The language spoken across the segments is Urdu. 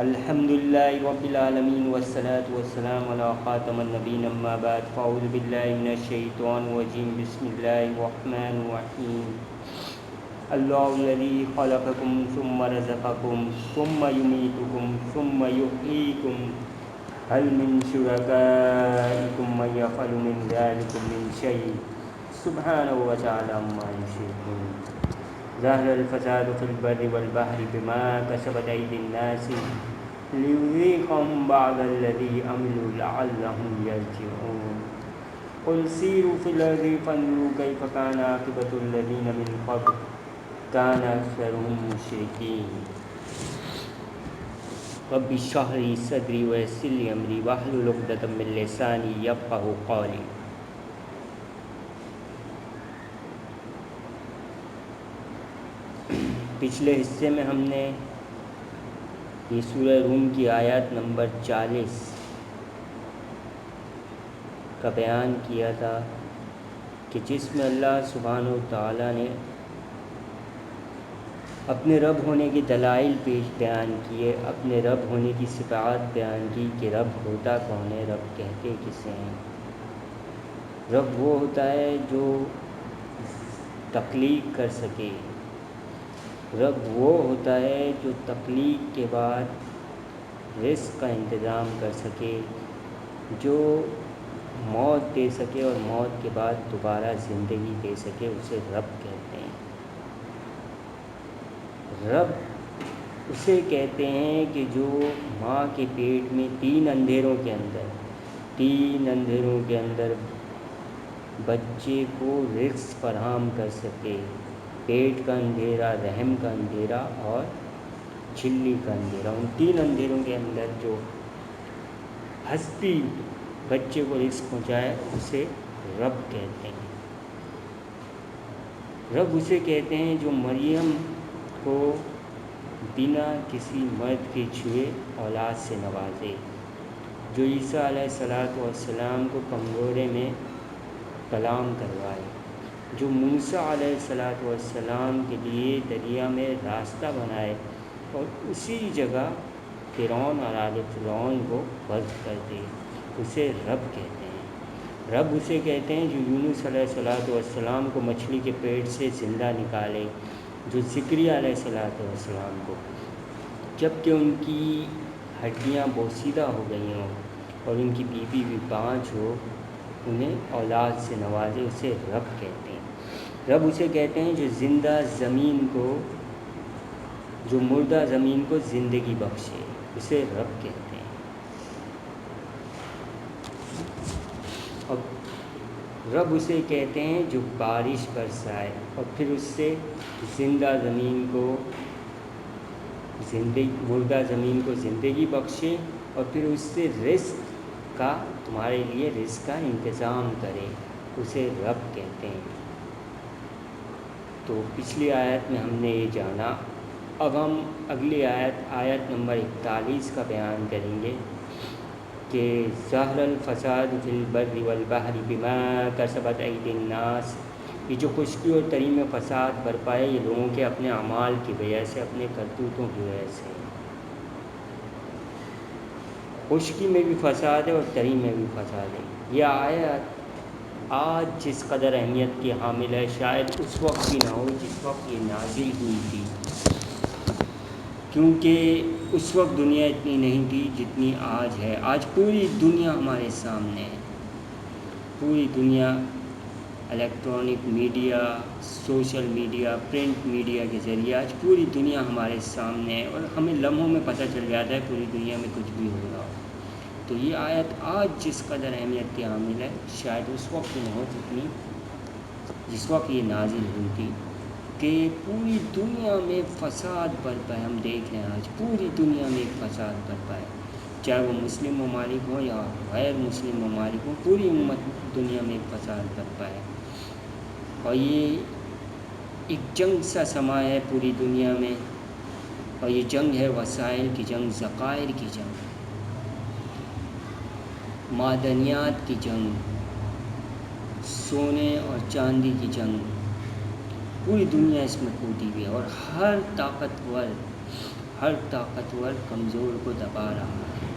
الحمد لله رب العالمين والصلاة والسلام على خاتم النبيين أما بعد فأعوذ بالله من الشيطان الرجيم بسم الله الرحمن الرحيم الله الذي خلقكم ثم رزقكم ثم يميتكم ثم يحييكم هل من شركائكم من يفعل من ذلك من شيء سبحانه وتعالى عما يشركون ظهر الفساد في البر والبحر بما كسبت أيدي الناس ليذيقهم بعض الذي عملوا لعلهم يرجعون قل سيروا في الأرض فانظروا كيف كان عاقبة الذين من قبل كان أكثرهم مشركين رب اشرح لي صدري ويسر لي أمري واحلل عقدة من لساني يفقهوا قولي. پچھلے حصے میں ہم نے یہ سورہ روم کی آیات نمبر 40 کا بیان کیا تھا کہ جس میں اللہ سبحانہ و تعالیٰ نے اپنے رب ہونے کے دلائل بیان کیے، اپنے رب ہونے کی صفات بیان کی کہ رب ہوتا کون ہے، رب کہتے کسے ہیں۔ رب وہ ہوتا ہے جو تخلیق کر سکے، رب وہ ہوتا ہے جو تخلیق کے بعد رزق کا انتظام کر سکے، جو موت دے سکے اور موت کے بعد دوبارہ زندگی دے سکے، اسے رب کہتے ہیں۔ رب اسے کہتے ہیں کہ جو ماں کے پیٹ میں تین اندھیروں کے اندر بچے کو رزق فراہم کر سکے، پیٹ کا اندھیرا، رحم کا اندھیرا اور جھلی کا اندھیرا، ان تین اندھیروں کے اندر جو ہستی بچے کو رزق پہنچائے اسے رب کہتے ہیں۔ رب اسے کہتے ہیں جو مریم کو بنا کسی مرد کے چھوئے اولاد سے نوازے، جو عیسیٰ علیہ السلام کو کنگورے میں کلام کروائے، جو موسیٰ علیہ السلام کے لیے دریا میں راستہ بنائے اور اسی جگہ فرعون اور آل فرعون کو غرق کر دے، اسے رب کہتے ہیں۔ رب اسے کہتے ہیں جو یونس علیہ السلام کو مچھلی کے پیٹ سے زندہ نکالے، جو زکریا علیہ السلام کو جب کہ ان کی ہڈیاں بوسیدہ ہو گئی ہوں اور ان کی بیوی بھی بانجھ ہو، انہیں اولاد سے نوازے، اسے رب کہتے ہیں۔ رب اسے کہتے ہیں جو مردہ زمین کو زندگی بخشے، اسے رب کہتے ہیں۔ اور رب اسے کہتے ہیں جو بارش برسائے اور پھر اس سے مردہ زمین کو زندگی بخشے اور پھر اس سے تمہارے لیے رزق کا انتظام کرے، اسے رب کہتے ہیں۔ تو پچھلی آیت میں ہم نے یہ جانا، اب ہم اگلی آیت نمبر 41 کا بیان کریں گے کہ ظہر الفساد فی البر والبحر بما کسبت ایدی الناس، یہ جو خشکی اور تری میں فساد برپا ہے، یہ لوگوں کے اپنے اعمال کی وجہ سے، اپنے کرتوتوں کی وجہ سے۔ خشکی میں بھی فساد ہے اور تری میں بھی فساد ہے۔ یہ آیت آج جس قدر اہمیت کی حامل ہے شاید اس وقت بھی نہ ہو جس وقت یہ نازل ہوئی تھی، کیونکہ اس وقت دنیا اتنی نہیں تھی جتنی آج ہے۔ آج پوری دنیا ہمارے سامنے ہے، پوری دنیا electronic media, social media, print media کے ذریعے آج پوری دنیا ہمارے سامنے ہے اور ہمیں لمحوں میں پتہ چل جاتا ہے پوری دنیا میں کچھ بھی ہو رہا ہو۔ تو یہ آیت آج جس قدر اہمیت کی حامل ہے شاید اس وقت نہ ہو جس وقت یہ نازل ہوئی تھی، کہ پوری دنیا میں فساد برپا ہے۔ ہم دیکھ رہے ہیں آج پوری دنیا میں ایک فساد برپا ہے، چاہے وہ مسلم ممالک ہوں یا غیر مسلم ممالک ہوں، پوری دنیا میں ایک فساد برپا ہے۔ اور یہ ایک جنگ سا سما ہے پوری دنیا میں، اور یہ جنگ ہے وسائل کی جنگ، ذخائر کی جنگ، معدنیات کی جنگ، سونے اور چاندی کی جنگ۔ پوری دنیا اس میں کودی ہوئی ہے اور ہر ہر طاقتور کمزور کو دبا رہا ہے.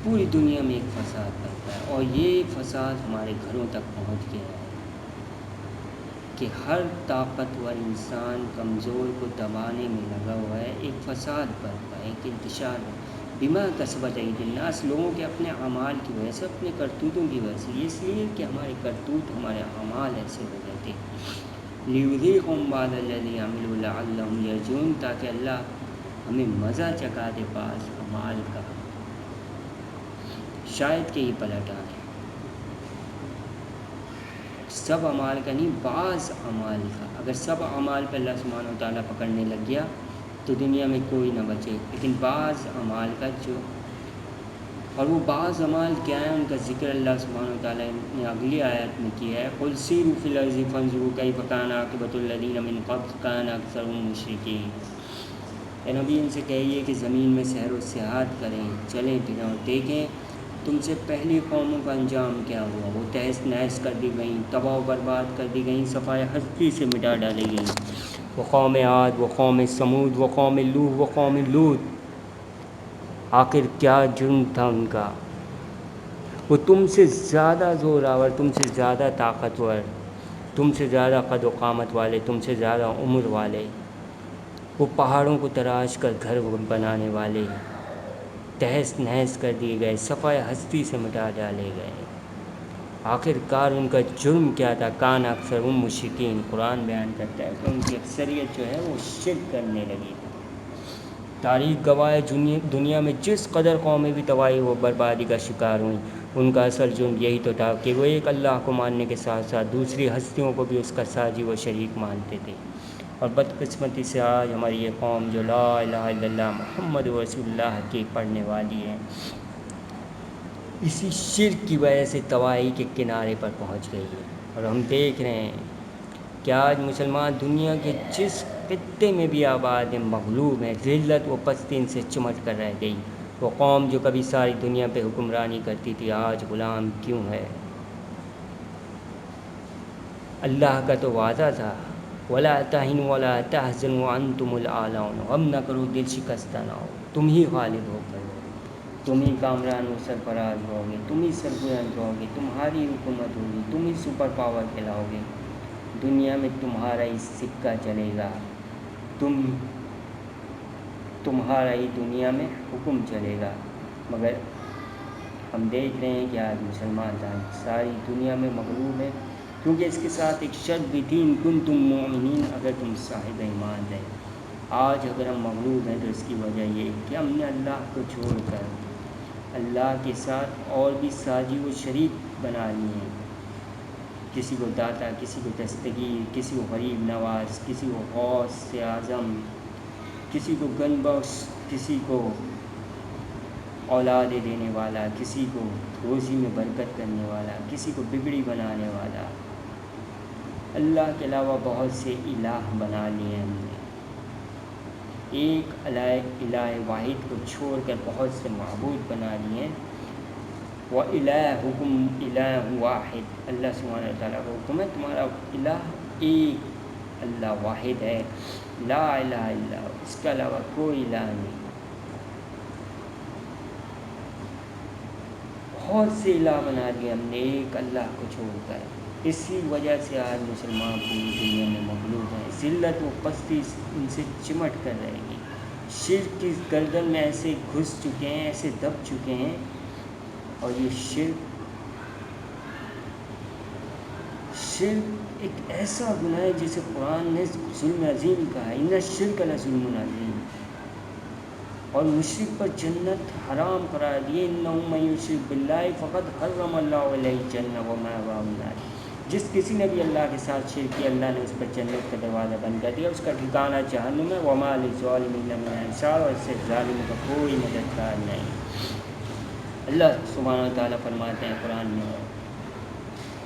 پوری دنیا میں ایک فساد برپا ہے اور یہ فساد ہمارے گھروں تک پہنچ گیا ہے کہ ہر طاقتور انسان کمزور کو دبانے میں لگا ہوا ہے. ایک فساد برپا ہے، ایک انتشار ہے. بما کسبت ایدی الناس، لوگوں کے اپنے اعمال کی وجہ سے، اپنے کرتوتوں کی وجہ سے. اس لیے کہ ہمارے کرتوت، ہمارے اعمال ایسے ہو گئے تھے. لیذیقہم بعض الذی عملوا لعلہم یرجعون، تاکہ اللہ ہمیں مزہ چکھا دے بعض اعمال کا، شاید کہ یہ پلٹ آئے. سب اعمال کا نہیں، بعض اعمال کا. اگر سب اعمال پہ اللہ سبحانہ و تعالیٰ پکڑنے لگ گیا تو دنیا میں کوئی نہ بچے. لیکن بعض اعمال کا اور وہ بعض اعمال کیا ہیں، ان کا ذکر اللہ سبحانہ و تعالیٰ نے اگلی آیت میں کیا ہے. قل سیروا فی الارض فانظروا کیف کان عاقبۃ الذین من قبل کان اکثرهم مشرکین. اے نبی، ان سے کہیے کہ زمین میں سیر و سیاحت کریں، چلیں پھریں اور دیکھیں تم سے پہلی قوموں کا انجام کیا ہوا. وہ تہس نہس کر دی گئیں، تباہ و برباد کر دی گئیں، صفائے ہستی سے مٹا ڈالی گئیں. وہ قوم عاد، وہ قوم سمود، وہ قوم نوح، وہ قوم لوط. آخر کیا جرم تھا ان کا؟ وہ تم سے زیادہ زور آور، تم سے زیادہ طاقتور، تم سے زیادہ قد و قامت والے، تم سے زیادہ عمر والے. وہ پہاڑوں کو تراش کر گھر بنانے والے تہس نہس کر دیے گئے، صفائے ہستی سے مٹا ڈالے گئے. آخر کار ان کا جرم کیا تھا؟ کان اکثرهم مشرکین. قرآن بیان کرتا ہے کہ ان کی اکثریت جو ہے وہ شرک کرنے لگی. تاریخ گواہ ہے، دنیا میں جس قدر قومیں بھی تباہی و بربادی کا شکار ہوئیں، ان کا اصل جرم یہی تو تھا کہ وہ ایک اللہ کو ماننے کے ساتھ ساتھ دوسری ہستیوں کو بھی اس کا ساجی و شریک مانتے تھے. اور بدقسمتی سے آج ہماری یہ قوم جو لا الہ الا اللہ محمد رسول اللہ کی پڑھنے والی ہے، اسی شرک کی وجہ سے تباہی کے کنارے پر پہنچ گئی ہے. اور ہم دیکھ رہے ہیں کہ آج مسلمان دنیا کے جس خطے میں بھی آباد ہیں مغلوب ہیں. ذلت و پستی ان سے چمٹ کر رہ گئی. وہ قوم جو کبھی ساری دنیا پہ حکمرانی کرتی تھی آج غلام کیوں ہے؟ اللہ کا تو وعدہ تھا وَلَا تَهِنُوا وَلَا تَحْزَنُوا وَأَنْتُمُ الْأَعْلَوْنَ، غم نہ کرو، دل شکستہ نہ ہو، تم ہی غالب ہو کر، تم ہی کامران و سرفراز رہو گے، تم ہی سربلند رہو گے، تمہاری حکومت ہوگی، تم ہی سپر پاور کہلاؤ گے. دنیا میں تمہارا ہی سکہ چلے گا، تمہارا ہی دنیا میں حکم چلے گا. مگر ہم دیکھ رہے ہیں کہ آج مسلمان ساری دنیا میں مغلوب ہیں، کیونکہ اس کے ساتھ ایک شرط بھی تھی، ان کنتم مؤمنین، اگر تم صاحب ایمان رہے. آج اگر ہم مغلوب ہیں تو اس کی وجہ یہ ہے کہ ہم نے اللہ کو چھوڑ کر اللہ کے ساتھ اور بھی ساجی و شریک بنا لیے ہیں. کسی کو داتا، کسی کو دستگیر، کسی کو غریب نواز، کسی کو غوث اعظم، کسی کو گن بخش، کسی کو اولاد دینے والا، کسی کو روزی میں برکت کرنے والا، کسی کو بگڑی بنانے والا. اللہ کے علاوہ بہت سے الہ بنا لیے ہم نے. ایک الہ واحد کو چھوڑ کر بہت سے معبود بنا لیے ہیں. وَإِلَٰهُكُمْ إِلَٰهٌ وَاحِدٌ، اللہ سبحانہ وتعالیٰ کا حکم ہے تمہارا الہ ایک اللہ واحد ہے، لا الہ الا ہو، اس کے علاوہ کوئی الہ نہیں. بہت سے الہ بنا دیے ہم نے ایک اللہ کو چھوڑ کر. اسی وجہ سے آج مسلمان پوری دنیا میں مغلوب ہیں. ذلت و پستی ان سے چمٹ کر رہے گی. شرک کی گردن میں ایسے گھس چکے ہیں، ایسے دب چکے ہیں. اور یہ شرک ایک ایسا گناہ ہے جسے قرآن نے ظلم عظیم کہا ہے، ان الشرک لظلم عظیم. اور مشرک پر جنت حرام قرار دیے، انہ من یشرک باللہ فقد حرم اللہ علیہ الجنہ ومأواہ النار. جس کسی نے بھی اللہ کے ساتھ شرک کیا، اللہ نے اس پر جنت کا دروازہ بند کر دیا، اس کا ٹھکانہ جہنم ہے. وما للظالمین من انصار، اور اس سے ظالم کا کوئی مددگار نہیں. اللہ سبحانہ و تعالیٰ فرماتے ہیں قرآن میں،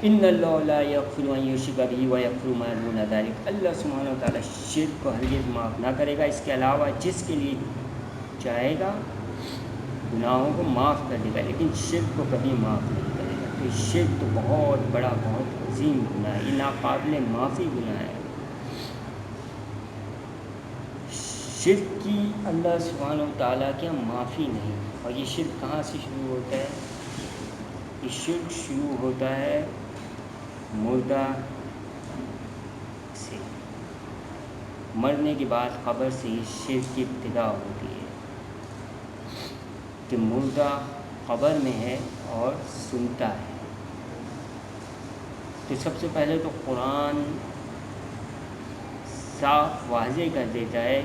ان اللہ لا یغفر ان یشرک بہ ویغفر ما دون ذلک. اللہ سبحانہ و تعالیٰ شرک کو ہرگز معاف نہ کرے گا، اس کے علاوہ جس کے لیے چاہے گا گناہوں کو معاف کر دے گا، لیکن شرک کو کبھی معاف نہیں کرے گا. تو شرک تو بہت بڑا، بہت عظیم گناہ ہے، یہ ناقابل معافی گناہ ہے. شرک کی اللہ سبحانہ و تعالیٰ کے معافی نہیں. اور یہ شرک کہاں سے شروع ہوتا ہے؟ یہ شرک شروع ہوتا ہے مردہ سے. مرنے کے بعد قبر سے ہی شرک کی ابتدا ہوتی ہے کہ مردہ قبر میں ہے اور سنتا ہے. تو سب سے پہلے تو قرآن صاف واضح کر دیتا ہے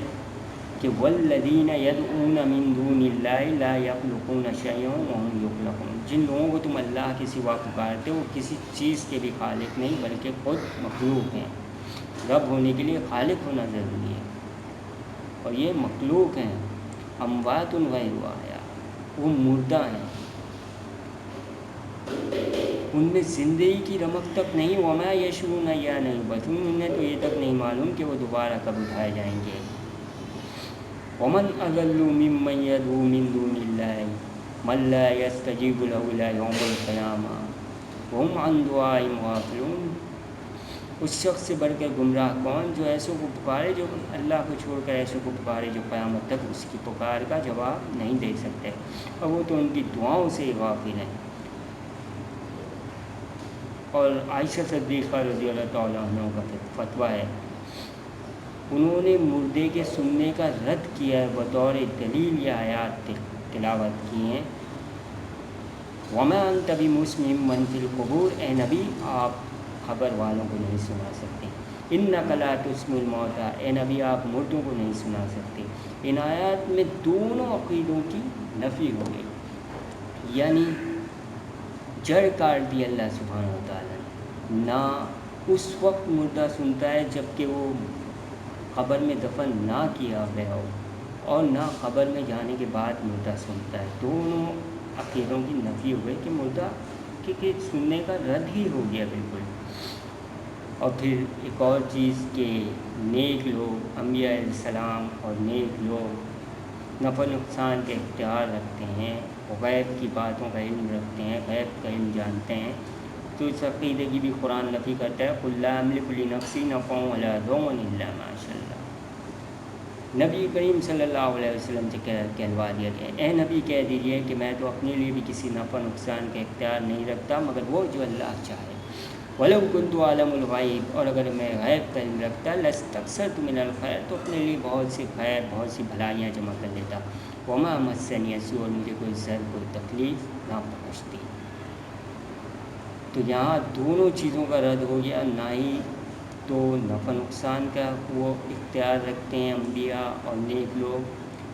کہ والذین یدعون من دون اللہ لا یخلقون شیئا وهم یخلقون. جن لوگوں کو تم اللہ کے سوا پکارتے ہو وہ کسی چیز کے بھی خالق نہیں بلکہ خود مخلوق ہیں. رب ہونے کے لیے خالق ہونا ضروری ہے اور یہ مخلوق ہیں. اموات غیر احیاء، وہ مردہ ہیں، ان میں زندگی کی رمق تک نہیں. وما یشعرون یا نہیں بتوں، انہیں تو یہ تک نہیں معلوم کہ وہ دوبارہ کب اٹھائے جائیں گے. ومن اضل ممن يدعو من دون الله من لا يستجيب له الى يوم القيامة وهم عن دعائهم غافلون. اس شخص سے بڑھ کر گمراہ کون جو ایسوں کو پکارے، جو اللہ کو چھوڑ کر ایسوں کو پکارے جو قیامت تک اس کی پکار کا جواب نہیں دے سکتے اور وہ تو ان کی دعاؤں سے غافل ہیں. اور عائشہ صدیقہ رضی اللہ تعالیٰ عنہ کا فتویٰ ہے، انہوں نے مردے کے سننے کا رد کیا ہے، بطور دلیل یہ آیات تلاوت کی ہیں. وما انت بمسمع من فی القبور، اے نبی آپ خبر والوں کو نہیں سنا سکتے. انک لا تسمع الموتیٰ، اے نبی آپ مردوں کو نہیں سنا سکتے. ان آیات میں دونوں عقیدوں کی نفی ہو گئی، یعنی جڑ کاٹ دی اللہ سبحانہ و تعالیٰ نے. نہ اس وقت مردہ سنتا ہے جب کہ وہ قبر میں دفن نہ کیا گیا ہو، اور نہ قبر میں جانے کے بعد مردہ سنتا ہے. دونوں عقیدوں کی نفی ہو گئی کہ مردہ کہ سننے کا رد ہی ہو گیا بالکل. اور پھر ایک اور چیز کہ نیک لوگ، انبیاء علیہ السلام اور نیک لوگ نفع نقصان کے اختیار رکھتے ہیں، غیب کی باتوں کا علم رکھتے ہیں، غیب کا علم جانتے ہیں. تو اس عقیدے کی بھی قرآن نفی کرتا ہے. قل لا املک لنفسی نفعا ولا ضرا الا ما شاء اللہ. نبی کریم صلی اللہ علیہ وسلم سے کہلوا دیا گیا، اے نبی کہہ دیجیے کہ میں تو اپنے لیے بھی کسی نفع نقصان کا اختیار نہیں رکھتا مگر وہ جو اللہ چاہے. وَلَوْ كُنْتُ أَعْلَمُ الْغَيْبَ، اور اگر میں غیب کا علم رکھتا لَاسْتَكْثَرْتُ مِنَ الْخَيْرِ، تو اپنے لیے بہت سی خیر، بہت سی بھلائیاں جمع کر لیتا. وَمَا مَسَّنِيَ السُّوءُ، اور مجھے کوئی ضر کوئی تکلیف نہ پہنچتی. تو یہاں دونوں چیزوں کا رد ہو گیا. نہ ہی تو نفع نقصان کا وہ اختیار رکھتے ہیں انبیاء اور نیک لوگ،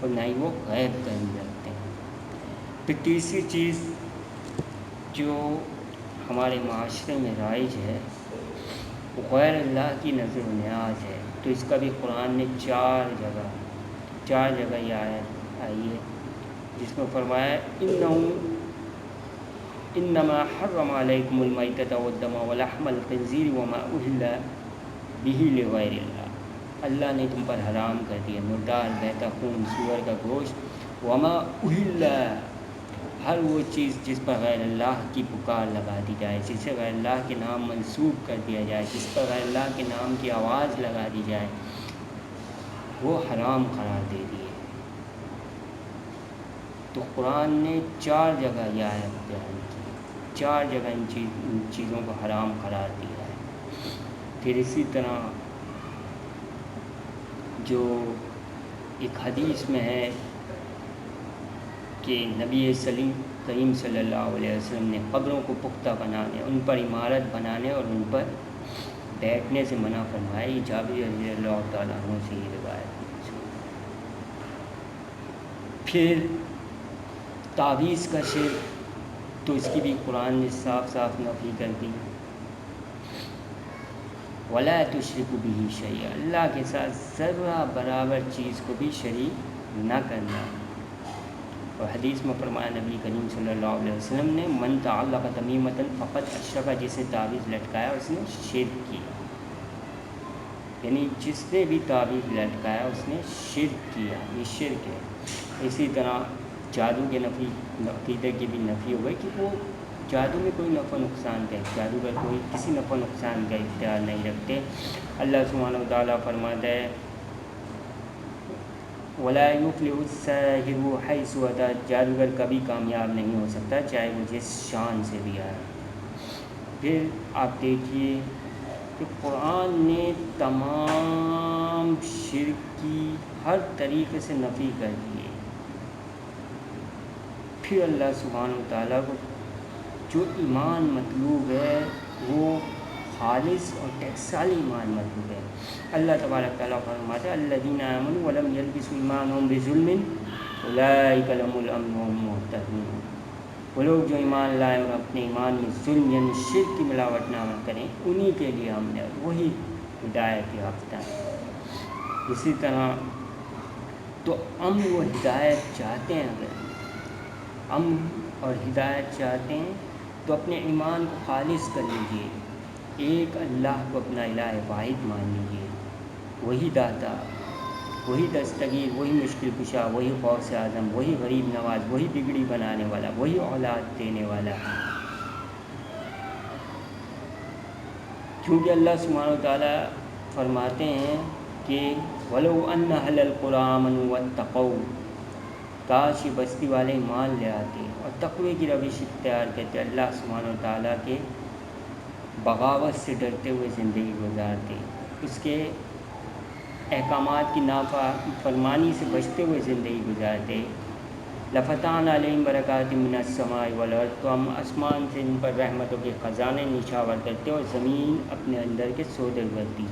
اور نہ ہی وہ غیب کا علم رکھتے ہیں. پھر تیسری چیز جو ہمارے معاشرے میں رائج ہے وہ غیر اللہ کی نظر و نیاز ہے. تو اس کا بھی قرآن نے چار جگہ یہ آیت آئی ہے جس میں فرمایا انما حرم علیکم المیتۃ والدم ولحم الخنزیر وما اہل به لغیر اللہ. اللہ نے تم پر حرام کر دیا مردار، بہتا خون، سور کا گوشت. وما اہل، ہر وہ چیز جس پر غیر اللہ کی پکار لگا دی جائے، جسے غیر اللہ کے نام منسوب کر دیا جائے، جس پر غیر اللہ کے نام کی آواز لگا دی جائے، وہ حرام قرار دے دی ہے. تو قرآن نے چار جگہ یہ آیت بیان کی، چار جگہ ان چیزوں کو حرام قرار دیا ہے. پھر اسی طرح جو ایک حدیث میں ہے کہ نبی کریم صلی اللہ علیہ وسلم نے قبروں کو پختہ بنانے، ان پر عمارت بنانے اور ان پر بیٹھنے سے منع فرمایا. یہ جابر رضی اللہ تعالیٰ عنہ سے یہ روایت ہے. پھر تعویذ کا شرک، تو اس کی بھی قرآن نے صاف صاف نفی کر دی. ولا تشرک به شیئا، اللہ کے ساتھ ذرہ برابر چیز کو بھی شریک نہ کرنا. اور حدیث میں فرمایا نبی کریم صلی اللہ علیہ وسلم نے من تعلق تمیمۃ فقد اشرک، جسے تعویذ لٹکایا اس نے شرک کیا. یعنی جس نے بھی تعویذ لٹکایا اس نے شرک کیا، یہ شرک ہے. اسی طرح جادو کے عقیدے کی بھی نفی ہو گئی کہ وہ جادو میں کوئی نفع نقصان کا، جادوگر کوئی کسی نفع نقصان کا اختیار نہیں رکھتے. اللہ سبحانہ و تعالیٰ فرماتا ہے ولا یفلح الساحر حیث اتی، جادوگر کبھی کامیاب نہیں ہو سکتا چاہے وہ جس شان سے بھی آئے۔ پھر آپ دیکھیے کہ قرآن نے تمام شرک کی ہر طریقے سے نفی کر دی ہے۔ پھر اللہ سبحانہ وتعالیٰ کو جو ایمان مطلوب ہے وہ خالص اور ٹکسالی ایمان مطلوب ہے۔ اللہ تبارک تعالیٰ فرماتا ہے الذین آمنوا ولم یلبسوا ایمانہم بظلم اولئک لهم الامن وهم مہتدون، وہ لوگ جو ایمان لائیں اور اپنے ایمان میں ظلم یعنی شرک کی ملاوٹ نہ کریں، انہی کے لیے امن ہے، وہی ہدایت یافتہ ہے۔ اسی طرح تو امن و ہدایت چاہتے ہیں، اگر امن اور ہدایت چاہتے ہیں تو اپنے ایمان کو خالص کر لیجیے، ایک اللہ کو اپنا الہ واحد مان لیجیے، وہی داتا، وہی دستگیر، وہی مشکل کشا، وہی غوث اعظم، وہی غریب نواز، وہی بگڑی بنانے والا، وہی اولاد دینے والا۔ کیونکہ اللہ سبحانہ وتعالیٰ فرماتے ہیں کہ وَلَوْ أَنَّ أَهْلَ الْقُرَىٰ آمَنُوا وَاتَّقَوْا، کاش یہ بستی والے ایمان لے آتے اور تقوی کی روش اختیار کرتے، اللہ سبحانہ وتعالیٰ کے بغاوت سے ڈرتے ہوئے زندگی گزارتے، اس کے احکامات کی نافرمانی سے بچتے ہوئے زندگی گزارتے، لَفَتَحْنَا عَلَيْهِمْ بَرَكَاتٍ مِّنَ السَّمَاءِ وَالْأَرْضِ، تو ہم آسمان سے ان پر رحمتوں کے خزانے نچھاور کرتے اور زمین اپنے اندر کے سودے کرتی،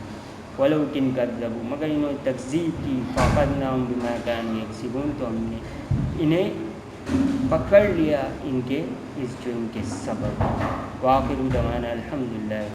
وَلَٰكِن كَذَّبُوا، مگر انہوں نے تکذیب کی، فَأَخَذْنَاهُم بِمَا كَانُوا يَكْسِبُونَ، تو ہم نے انہیں پکڑ لیا ان کے جو ان کے سبب۔ وآخر دعوانا الحمدللہ۔